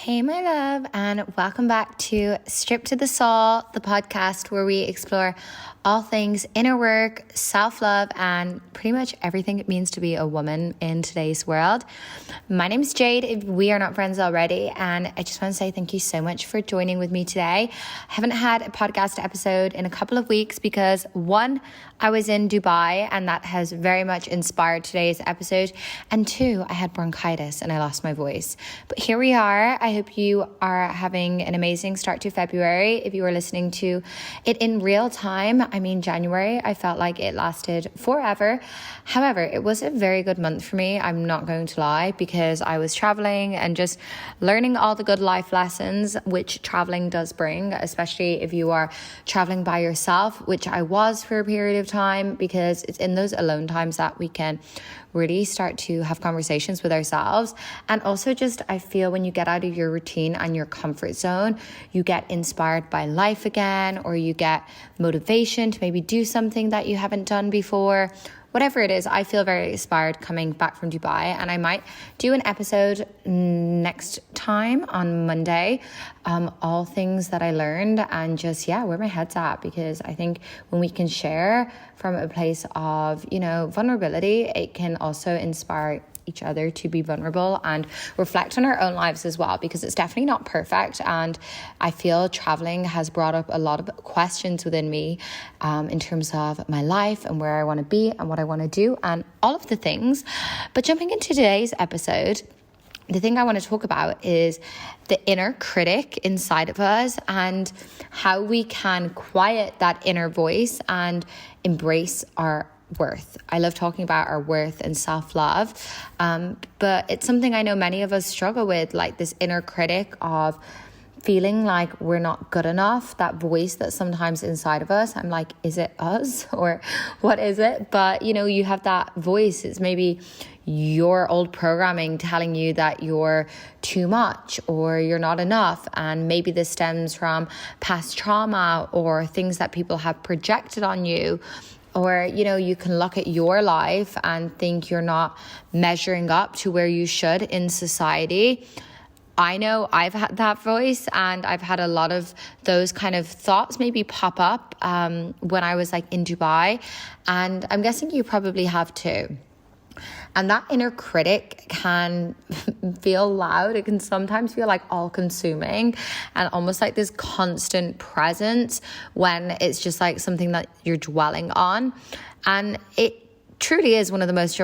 Hey, my love, and welcome back to Strip to the Soul, the podcast where we explore all things inner work, self-love, and pretty much everything it means to be a woman in today's world. My name is Jade, if we are not friends already, and I just want to say thank you so much for joining with me today. I haven't had a podcast episode in a couple of weeks because one, I was in Dubai, and that has very much inspired today's episode, and two, I had bronchitis and I lost my voice. But here we are. I hope you are having an amazing start to February. If you are listening to it in real time, January, I felt like it lasted forever. However, it was a very good month for me. I'm not going to lie, because I was traveling and just learning all the good life lessons which traveling does bring, especially if you are traveling by yourself, which I was for a period of time, because it's in those alone times that we can really start to have conversations with ourselves. And also just, I feel when you get out of your routine and your comfort zone, you get inspired by life again, or you get motivation to maybe do something that you haven't done before. Whatever it is, I feel very inspired coming back from Dubai, and I might do an episode next time on Monday, all things that I learned and just, where my head's at, because I think when we can share from a place of, vulnerability, it can also inspire each other to be vulnerable and reflect on our own lives as well, because it's definitely not perfect. And I feel traveling has brought up a lot of questions within me in terms of my life and where I want to be and what I want to do and all of the things. But jumping into today's episode, the thing I want to talk about is the inner critic inside of us and how we can quiet that inner voice and embrace our worth. I love talking about our worth and self-love, but it's something I know many of us struggle with, like this inner critic of feeling like we're not good enough, that voice that's sometimes inside of us. I'm like, is it us or what is it? But you have that voice. It's maybe your old programming telling you that you're too much or you're not enough. And maybe this stems from past trauma or things that people have projected on you. Or, you can look at your life and think you're not measuring up to where you should in society. I know I've had that voice, and I've had a lot of those kind of thoughts maybe pop up when I was in Dubai. And I'm guessing you probably have too. And that inner critic can feel loud. It can sometimes feel like all consuming and almost like this constant presence when it's just like something that you're dwelling on. And it truly is one of the most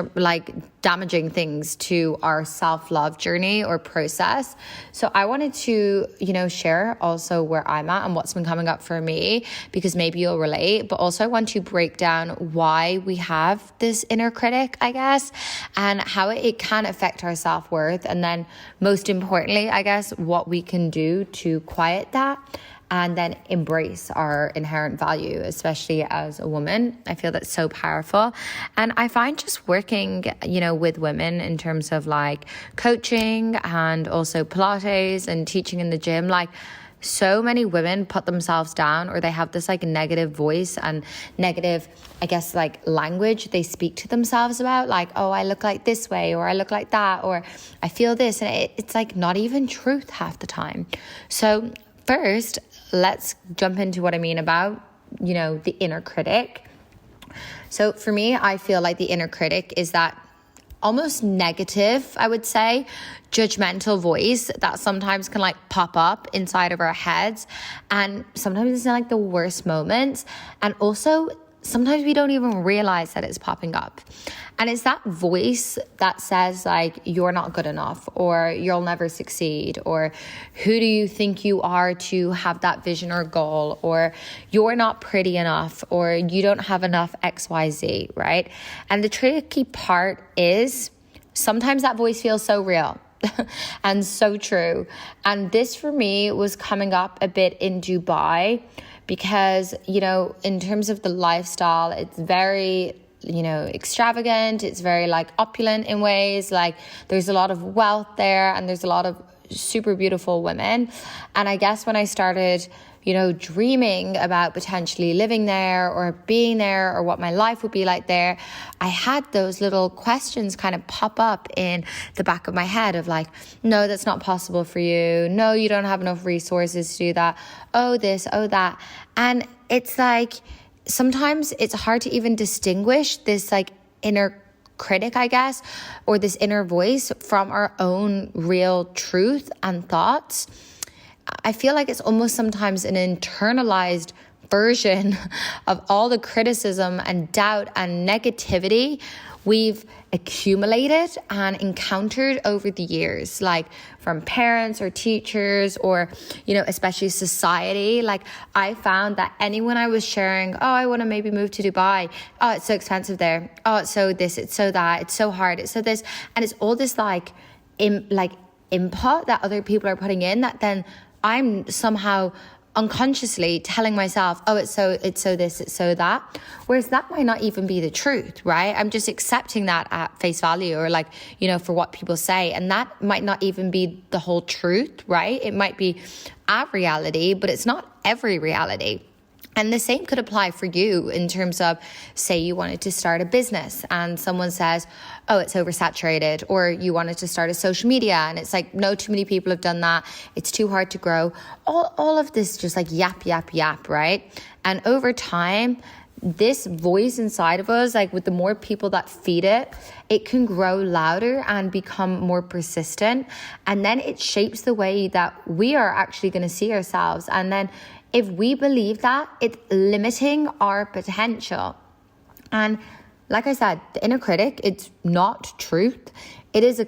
damaging things to our self-love journey or process. So I wanted to, share also where I'm at and what's been coming up for me, because maybe you'll relate, but also I want to break down why we have this inner critic, I guess, and how it can affect our self-worth. And then most importantly, I guess, what we can do to quiet that and then embrace our inherent value, especially as a woman. I feel that's so powerful. And I find just working, with women in terms of coaching and also Pilates and teaching in the gym, so many women put themselves down, or they have this negative voice and negative, I guess, language they speak to themselves about, oh, I look like this way, or I look like that, or I feel this. And it's not even truth half the time. So first, let's jump into what I mean about, the inner critic. So for me, I feel like the inner critic is that almost negative, I would say, judgmental voice that sometimes can pop up inside of our heads. And sometimes it's in the worst moments. And also sometimes we don't even realize that it's popping up. And it's that voice that says you're not good enough, or you'll never succeed, or who do you think you are to have that vision or goal, or you're not pretty enough, or you don't have enough XYZ, right? And the tricky part is sometimes that voice feels so real and so true. And this for me was coming up a bit in Dubai, because, in terms of the lifestyle, it's very extravagant. It's very opulent in ways. There's a lot of wealth there, and there's a lot of super beautiful women. And I guess when I started, dreaming about potentially living there or being there or what my life would be like there, I had those little questions kind of pop up in the back of my head of like, no, that's not possible for you. No, you don't have enough resources to do that. Oh, this, oh, that. And it's like, sometimes it's hard to even distinguish this like inner critic, I guess, or this inner voice from our own real truth and thoughts. I feel like it's almost sometimes an internalized version of all the criticism and doubt and negativity we've accumulated and encountered over the years, like from parents or teachers or, especially society. Like I found that anyone I was sharing, oh, I want to maybe move to Dubai. Oh, it's so expensive there. Oh, it's so this, it's so that, it's so hard, it's so this. And it's all this input that other people are putting in that then I'm somehow unconsciously telling myself, oh, it's so this, it's so that. Whereas that might not even be the truth, right? I'm just accepting that at face value or for what people say. And that might not even be the whole truth, right? It might be a reality, but it's not every reality. And the same could apply for you in terms of, say you wanted to start a business and someone says, oh, it's oversaturated, or you wanted to start a social media and it's like, no, too many people have done that. It's too hard to grow. All of this just like yap, right? And over time, this voice inside of us, like with the more people that feed it, it can grow louder and become more persistent. And then it shapes the way that we are actually going to see ourselves. And then if we believe that, it's limiting our potential. And like I said, the inner critic, it's not truth. It is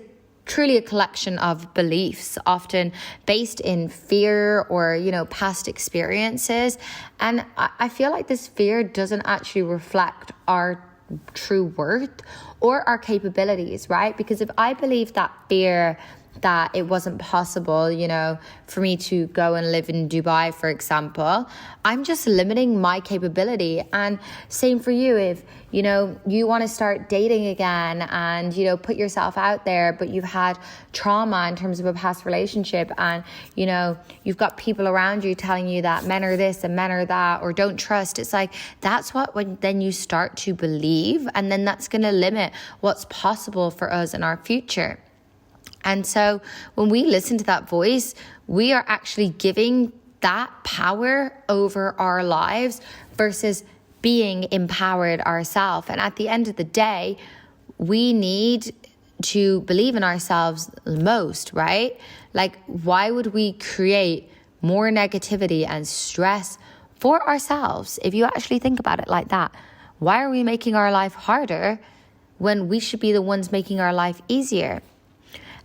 truly a collection of beliefs, often based in fear or, past experiences. And I feel like this fear doesn't actually reflect our true worth or our capabilities, right? Because if I believe that fear that it wasn't possible, for me to go and live in Dubai, for example, I'm just limiting my capability. And same for you. If, you want to start dating again and, put yourself out there, but you've had trauma in terms of a past relationship and, you've got people around you telling you that men are this and men are that, or don't trust. It's like, that's when then you start to believe, and then that's going to limit what's possible for us in our future. And so when we listen to that voice, we are actually giving that power over our lives versus being empowered ourselves. And at the end of the day, we need to believe in ourselves most, right? Like, why would we create more negativity and stress for ourselves? If you actually think about it like that, why are we making our life harder when we should be the ones making our life easier?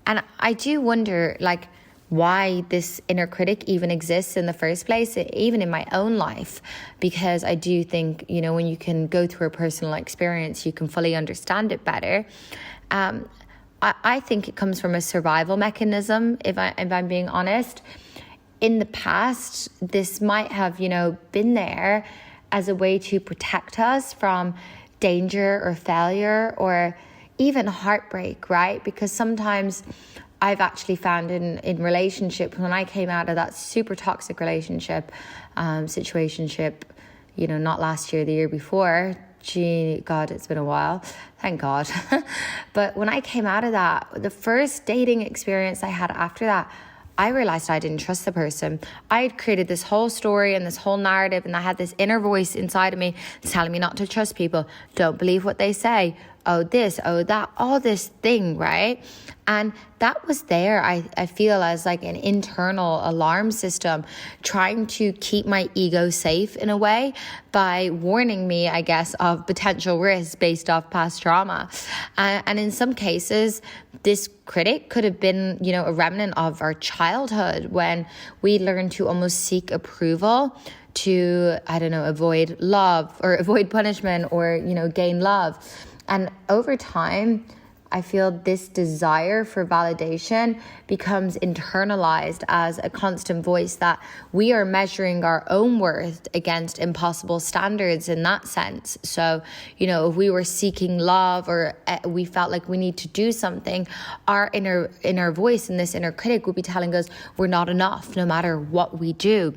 And I do wonder, why this inner critic even exists in the first place, even in my own life, because I do think, when you can go through a personal experience, you can fully understand it better. I think it comes from a survival mechanism, if I'm being honest. In the past, this might have, been there as a way to protect us from danger or failure or even heartbreak, right? Because sometimes I've actually found in relationship, when I came out of that super toxic relationship, situationship, not last year, the year before, God, it's been a while, thank God. But when I came out of that, the first dating experience I had after that, I realized I didn't trust the person. I had created this whole story and this whole narrative, and I had this inner voice inside of me telling me not to trust people. Don't believe what they say. Oh, this, oh, that, all this thing, right? And that was there, I feel, as like an internal alarm system trying to keep my ego safe in a way by warning me, I guess, of potential risks based off past trauma. And in some cases, this critic could have been, a remnant of our childhood when we learned to almost seek approval to, avoid love or avoid punishment or, gain love. And over time, I feel this desire for validation becomes internalized as a constant voice that we are measuring our own worth against impossible standards in that sense. So, if we were seeking love or we felt like we need to do something, our inner voice and this inner critic would be telling us we're not enough no matter what we do.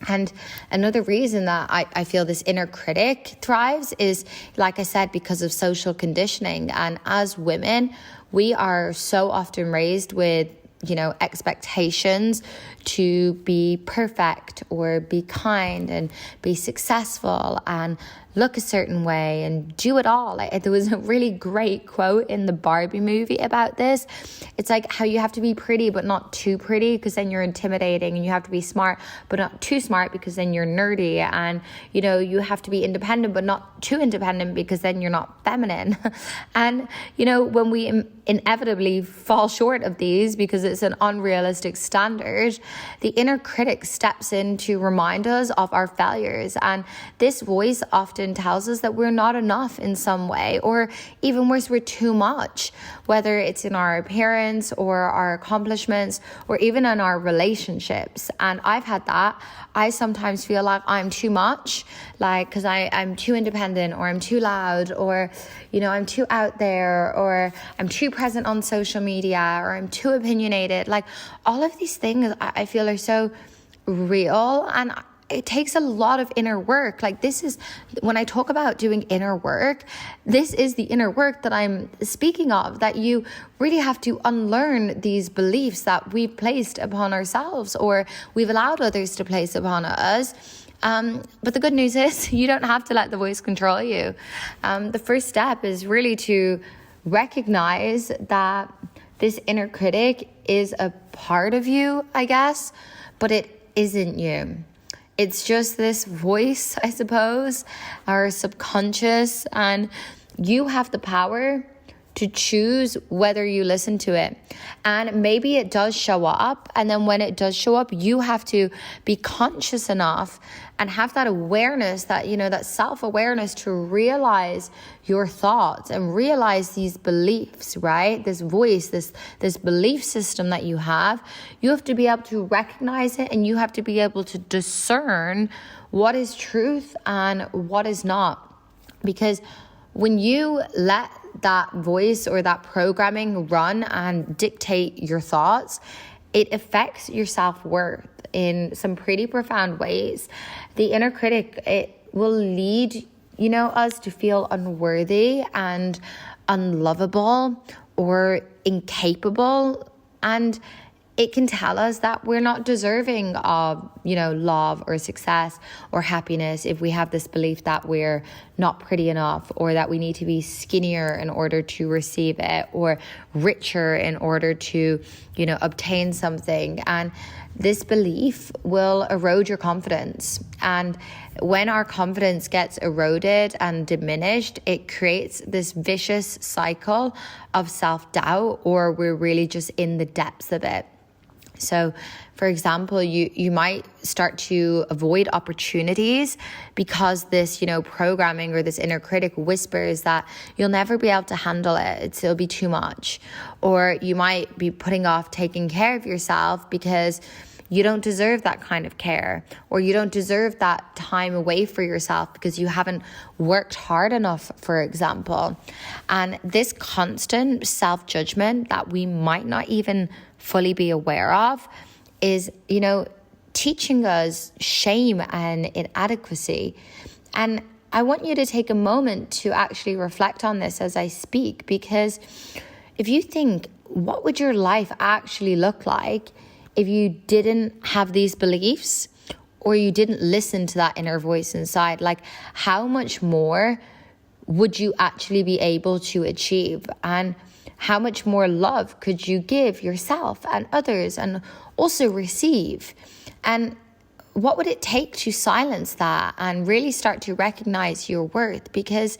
And another reason that I feel this inner critic thrives is, like I said, because of social conditioning. And as women, we are so often raised with, expectations to be perfect or be kind and be successful and look a certain way and do it all. There was a really great quote in the Barbie movie about this. It's like how you have to be pretty but not too pretty because then you're intimidating, and you have to be smart but not too smart because then you're nerdy, and you have to be independent but not too independent because then you're not feminine. And when we inevitably fall short of these because it's an unrealistic standard, the inner critic steps in to remind us of our failures. And this voice often tells us that we're not enough in some way, or even worse, we're too much, whether it's in our appearance or our accomplishments or even in our relationships. And I've had that. I sometimes feel like I'm too much, because I'm too independent, or I'm too loud, or I'm too out there, or I'm too present on social media, or I'm too opinionated. Like, all of these things I feel are so real, and it takes a lot of inner work. Like, this is, when I talk about doing inner work, this is the inner work that I'm speaking of, that you really have to unlearn these beliefs that we've placed upon ourselves or we've allowed others to place upon us. But the good news is you don't have to let the voice control you. The first step is really to recognize that this inner critic is a part of you, I guess, but it isn't you. It's just this voice, I suppose, our subconscious, and you have the power to choose whether you listen to it. And maybe it does show up, and then when it does show up, you have to be conscious enough and have that awareness, that that self-awareness to realize your thoughts and realize these beliefs, right? This voice, this belief system that you have to be able to recognize it, and you have to be able to discern what is truth and what is not. Because when you let that voice or that programming run and dictate your thoughts, it affects your self-worth in some pretty profound ways. The inner critic, it will lead, us to feel unworthy and unlovable or incapable, and it can tell us that we're not deserving of, love or success or happiness if we have this belief that we're not pretty enough, or that we need to be skinnier in order to receive it, or richer in order to, obtain something. And this belief will erode your confidence. And when our confidence gets eroded and diminished, it creates this vicious cycle of self-doubt, or we're really just in the depths of it. So, for example, you might start to avoid opportunities because this, programming or this inner critic whispers that you'll never be able to handle it. It'll be too much. Or you might be putting off taking care of yourself because you don't deserve that kind of care, or you don't deserve that time away for yourself because you haven't worked hard enough, for example. And this constant self-judgment that we might not even fully be aware of is, teaching us shame and inadequacy. And I want you to take a moment to actually reflect on this as I speak, because if you think, what would your life actually look like if you didn't have these beliefs, or you didn't listen to that inner voice inside? Like, how much more would you actually be able to achieve? And how much more love could you give yourself and others, and also receive? And what would it take to silence that and really start to recognize your worth? Because,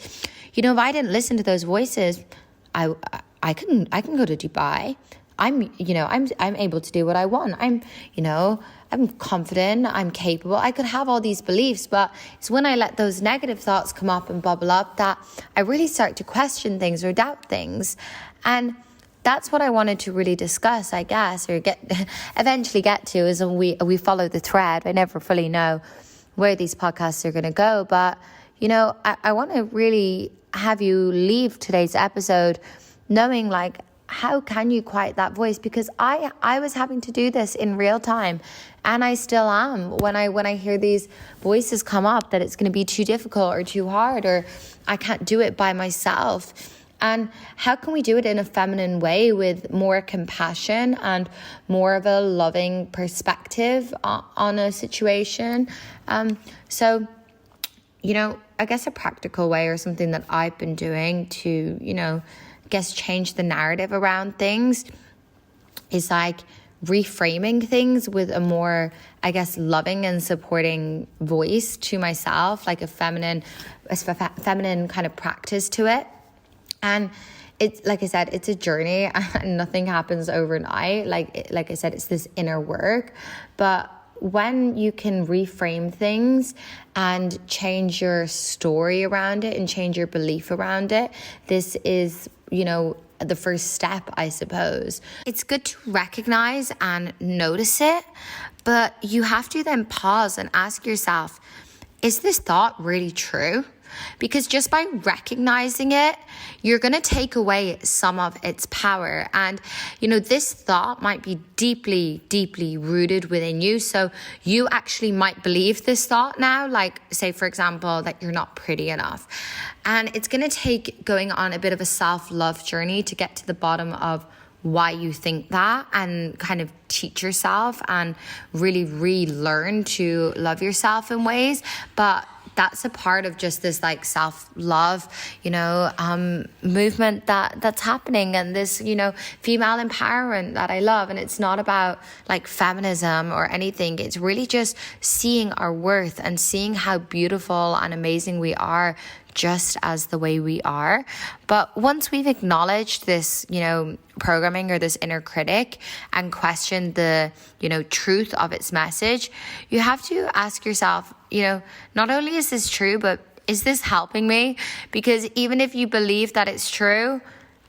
if I didn't listen to those voices, I can go to Dubai. I'm able to do what I want. I'm confident, I'm capable. I could have all these beliefs, but it's when I let those negative thoughts come up and bubble up that I really start to question things or doubt things. And that's what I wanted to really discuss, I guess, or eventually get to, is when we follow the thread. I never fully know where these podcasts are going to go, but I want to really have you leave today's episode knowing, like, how can you quiet that voice? Because I was having to do this in real time, and I still am. When I hear these voices come up that it's going to be too difficult or too hard, or I can't do it by myself. And how can we do it in a feminine way with more compassion and more of a loving perspective on a situation? So, I guess a practical way, or something that I've been doing to, change the narrative around things, is like reframing things with a more, loving and supporting voice to myself, like a feminine kind of practice to it. And it's, like I said, it's a journey and nothing happens overnight. Like I said, it's this inner work. But when you can reframe things and change your story around it and change your belief around it, this is, the first step, I suppose. It's good to recognize and notice it, but you have to then pause and ask yourself, is this thought really true? Because just by recognizing it, you're going to take away some of its power. And, this thought might be deeply, deeply rooted within you. So you actually might believe this thought now, like, say, for example, that you're not pretty enough. And it's going to take going on a bit of a self-love journey to get to the bottom of why you think that, and kind of teach yourself and really relearn to love yourself in ways. But that's a part of just this like self-love, movement that's happening, and this, female empowerment that I love. And it's not about like feminism or anything. It's really just seeing our worth and seeing how beautiful and amazing we are just as the way we are. But once we've acknowledged this, programming or this inner critic and questioned the, truth of its message, you have to ask yourself, not only is this true, but is this helping me? Because even if you believe that it's true,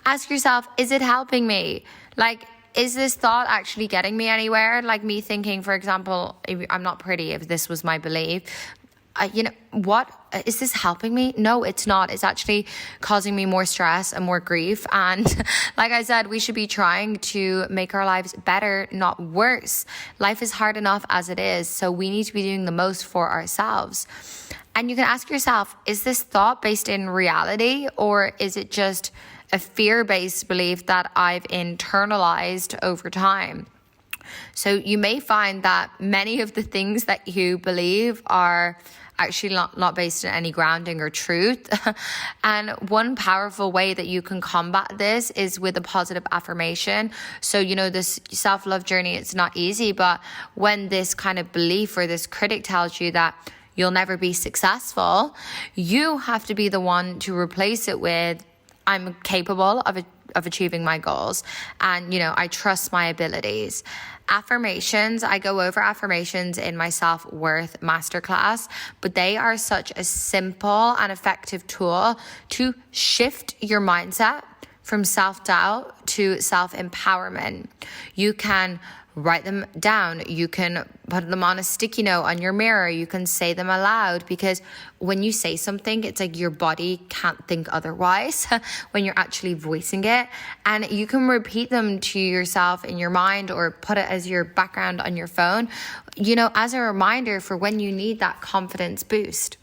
ask yourself, is it helping me? Like, is this thought actually getting me anywhere? Like me thinking, for example, if I'm not pretty, if this was my belief, what is this helping me? No, it's not. It's actually causing me more stress and more grief. And like I said, we should be trying to make our lives better, not worse. Life is hard enough as it is. So we need to be doing the most for ourselves. And you can ask yourself, is this thought based in reality, or is it just a fear-based belief that I've internalized over time? So you may find that many of the things that you believe are actually not based in any grounding or truth. And one powerful way that you can combat this is with a positive affirmation. So, this self-love journey, it's not easy, but when this kind of belief or this critic tells you that you'll never be successful, you have to be the one to replace it with, I'm capable of achieving my goals, and I trust my abilities. Affirmations, I go over affirmations in my self-worth masterclass, but they are such a simple and effective tool to shift your mindset from self-doubt to self-empowerment. You can write them down. You can put them on a sticky note on your mirror. You can say them aloud, because when you say something, it's like your body can't think otherwise when you're actually voicing it. And you can repeat them to yourself in your mind, or put it as your background on your phone, as a reminder for when you need that confidence boost.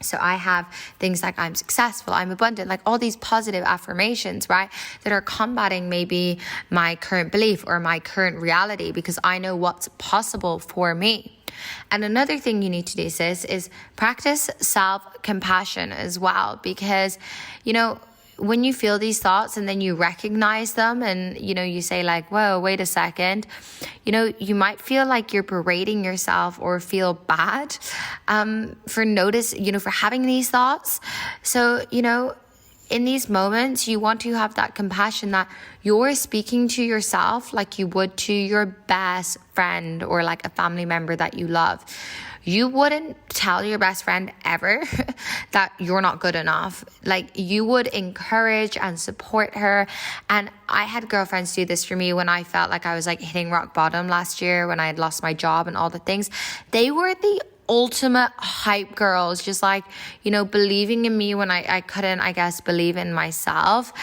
So I have things like I'm successful, I'm abundant, like all these positive affirmations, right, that are combating maybe my current belief or my current reality, because I know what's possible for me. And another thing you need to do, sis, is practice self-compassion as well, because, when you feel these thoughts and then you recognize them and, you say like, whoa, wait a second, you might feel like you're berating yourself or feel bad for having these thoughts. So, in these moments, you want to have that compassion that you're speaking to yourself like you would to your best friend or like a family member that you love. You wouldn't tell your best friend ever that you're not good enough. Like, you would encourage and support her. And I had girlfriends do this for me when I felt like I was like hitting rock bottom last year, when I had lost my job and all the things. They were the ultimate hype girls, just like, you know, believing in me when I couldn't, I guess, believe in myself.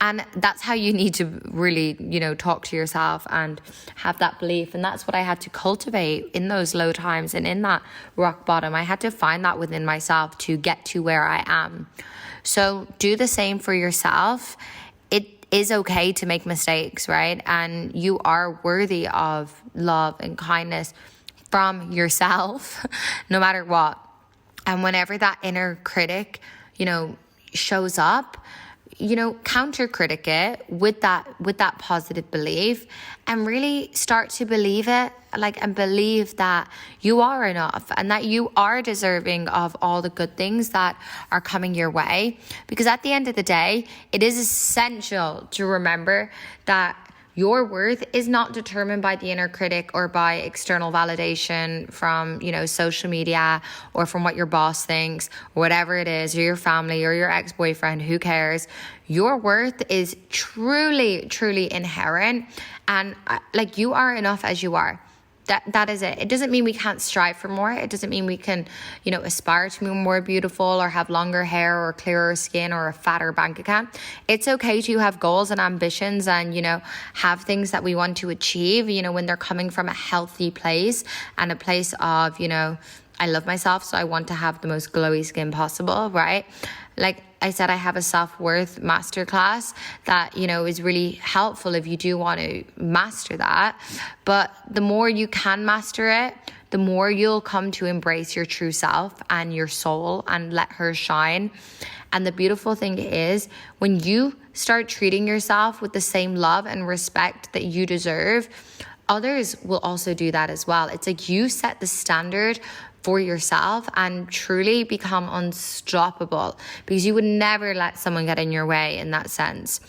And that's how you need to really, you know, talk to yourself and have that belief. And that's what I had to cultivate in those low times and in that rock bottom. I had to find that within myself to get to where I am. So do the same for yourself. It is okay to make mistakes, right? And you are worthy of love and kindness from yourself, no matter what. And whenever that inner critic, you know, shows up, you know, counter critic it with that positive belief, and really start to believe it, like, and believe that you are enough and that you are deserving of all the good things that are coming your way. Because at the end of the day, it is essential to remember that your worth is not determined by the inner critic or by external validation from, you know, social media or from what your boss thinks or whatever it is, or your family or your ex-boyfriend. Who cares? Your worth is truly, truly inherent. And like, you are enough as you are. That is it. It doesn't mean we can't strive for more. It doesn't mean we can, you know, aspire to be more beautiful or have longer hair or clearer skin or a fatter bank account. It's okay to have goals and ambitions and, you know, have things that we want to achieve, you know, when they're coming from a healthy place and a place of, you know, I love myself, so I want to have the most glowy skin possible, right? Like I said, I have a self-worth masterclass that, you know, is really helpful if you do want to master that. But the more you can master it, the more you'll come to embrace your true self and your soul and let her shine. And the beautiful thing is, when you start treating yourself with the same love and respect that you deserve, others will also do that as well. It's like you set the standard for yourself and truly become unstoppable, because you would never let someone get in your way in that sense.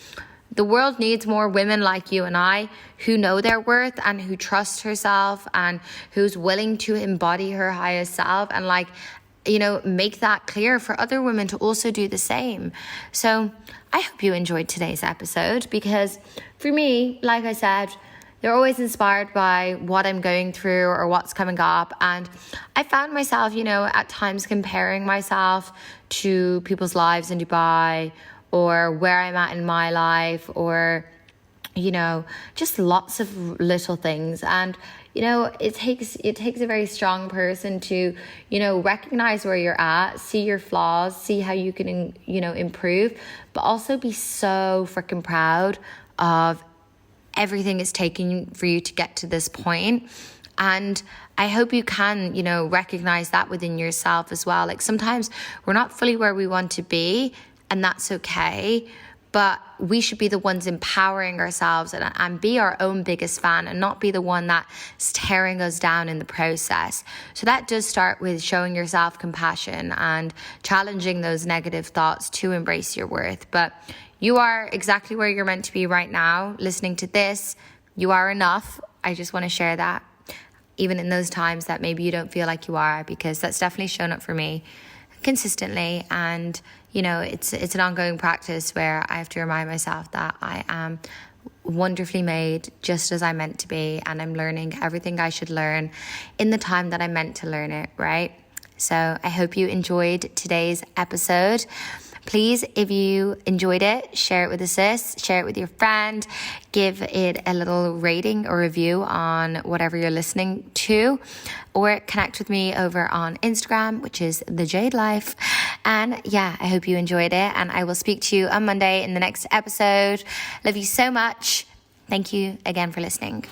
The world needs more women like you and I, who know their worth and who trust herself and who's willing to embody her highest self and, like, you know, make that clear for other women to also do the same. So I hope you enjoyed today's episode, because for me, like I said, they're always inspired by what I'm going through or what's coming up. And I found myself, you know, at times comparing myself to people's lives in Dubai or where I'm at in my life, or, you know, just lots of little things. And, you know, it takes a very strong person to, you know, recognize where you're at, see your flaws, see how you can, you know, improve, but also be so freaking proud of everything it's taking for you to get to this point. And I hope you can, you know, recognize that within yourself as well. Like, sometimes we're not fully where we want to be, and that's okay. But we should be the ones empowering ourselves and be our own biggest fan, and not be the one that's tearing us down in the process. So that does start with showing yourself compassion and challenging those negative thoughts to embrace your worth. But you are exactly where you're meant to be right now, listening to this. You are enough. I just want to share that, even in those times that maybe you don't feel like you are, because that's definitely shown up for me consistently. And, you know, it's an ongoing practice where I have to remind myself that I am wonderfully made just as I'm meant to be, and I'm learning everything I should learn in the time that I'm meant to learn it, right? So I hope you enjoyed today's episode. Please, if you enjoyed it, share it with a sis, share it with your friend, give it a little rating or review on whatever you're listening to, or connect with me over on Instagram, which is The Jade Life. And yeah, I hope you enjoyed it, and I will speak to you on Monday in the next episode. Love you so much. Thank you again for listening.